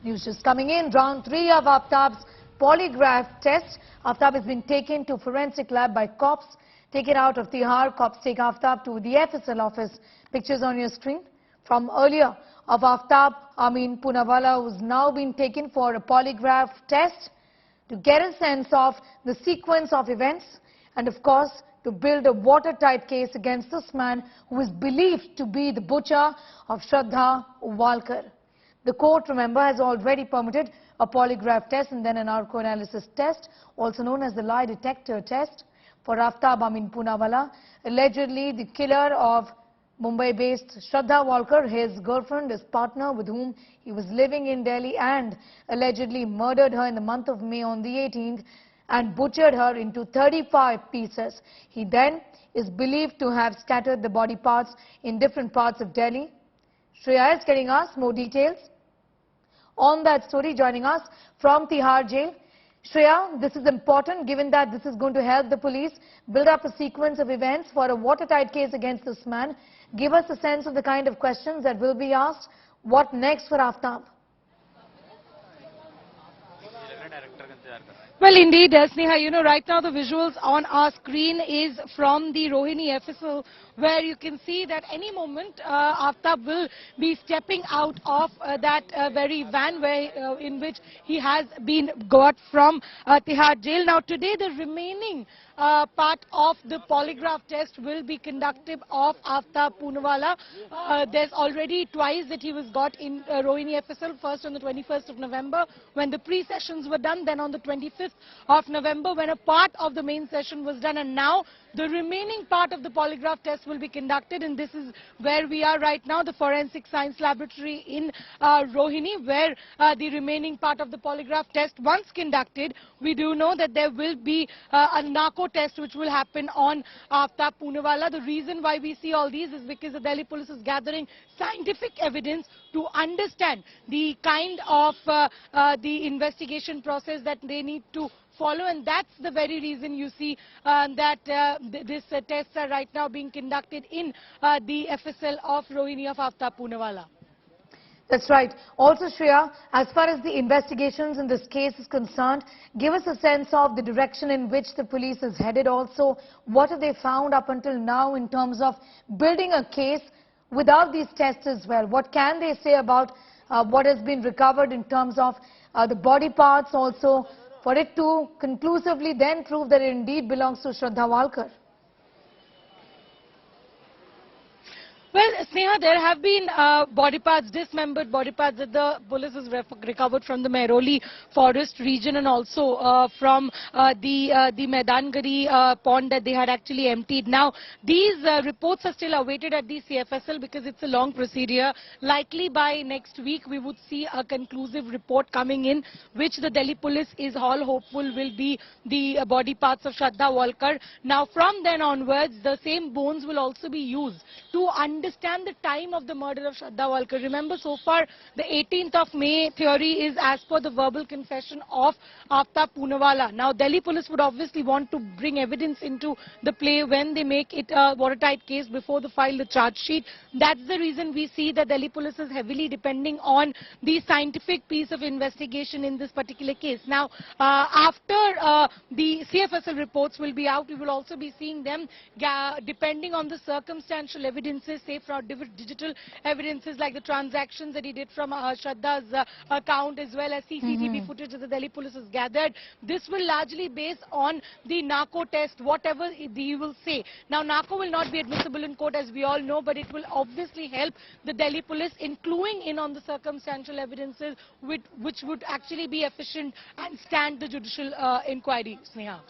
News just coming in. Round 3 of Aftab's polygraph test. Aftab has been taken to forensic lab by cops. Taken out of Tihar, cops take Aftab to the FSL office. Pictures on your screen. From earlier of Aftab, Poonawala, who's now been taken for a polygraph test to get a sense of the sequence of events and of course to build a watertight case against this man who is believed to be the butcher of Shraddha Walkar. The court, remember, has already permitted a polygraph test and then an narco-analysis test, also known as the lie detector test, for Aftab Poonawala, allegedly the killer of Mumbai-based Shraddha Walkar, his girlfriend, his partner with whom he was living in Delhi, and allegedly murdered her in the month of May on the 18th and butchered her into 35 pieces. He then is believed to have scattered the body parts in different parts of Delhi. Shraddha is getting us more details on that story, joining us from Tihar jail. Shraddha, this is important given that this is going to help the police build up a sequence of events for a watertight case against this man. Give us a sense of the kind of questions that will be asked. What next for Aftab? Well, indeed, Sneha, you know, right now the visuals on our screen is from the Rohini FSL, where you can see that any moment Aftab will be stepping out of that very van where, in which he has been got from Tihar jail. Now, today the remaining part of the polygraph test will be conducted of Aftab Poonawala. There's already twice that he was got in Rohini FSL, first on the 21st of November when the pre-sessions were done, then on the 25th of November when a part of the main session was done, and now the remaining part of the polygraph test will be conducted, and this is where we are right now, the Forensic Science Laboratory in Rohini, where the remaining part of the polygraph test, once conducted, we do know that there will be a narco test which will happen on Aftab Poonawala. The reason why we see all these is because the Delhi police is gathering scientific evidence to understand the kind of the investigation process that they need to follow, and that's the very reason you see that these tests are right now being conducted in the FSL of Rohini of Aftab Poonawala. That's right. Also, Shraddha, as far as the investigations in this case is concerned, give us a sense of the direction in which the police is headed. Also, what have they found up until now in terms of building a case without these tests as well? What can they say about what has been recovered in terms of the body parts also, for it to conclusively then prove that it indeed belongs to Shraddha Walkar? Well, Sneha, there have been body parts, dismembered body parts that the police has recovered from the Mehroli forest region and also from the Maidangari pond that they had actually emptied. Now, these reports are still awaited at the CFSL because it's a long procedure. Likely by next week, we would see a conclusive report coming in, which the Delhi police is all hopeful will be the body parts of Shraddha Walkar. Now, from then onwards, the same bones will also be used to understand the time of the murder of Shraddha Walkar. Remember, so far, the 18th of May theory is as per the verbal confession of Aftab Poonawala. Now, Delhi police would obviously want to bring evidence into the play when they make it a watertight case before they file the charge sheet. That's the reason we see that Delhi police is heavily depending on the scientific piece of investigation in this particular case. Now, after the CFSL reports will be out, we will also be seeing them depending on the circumstantial evidences, say from digital evidences like the transactions that he did from Shraddha's account, as well as CCTV footage that the Delhi police has gathered. This will largely base on the narco test, whatever he will say. Now, narco will not be admissible in court, as we all know, but it will obviously help the Delhi police in cluing in on the circumstantial evidences which would actually be efficient and stand the judicial inquiry. Sneha.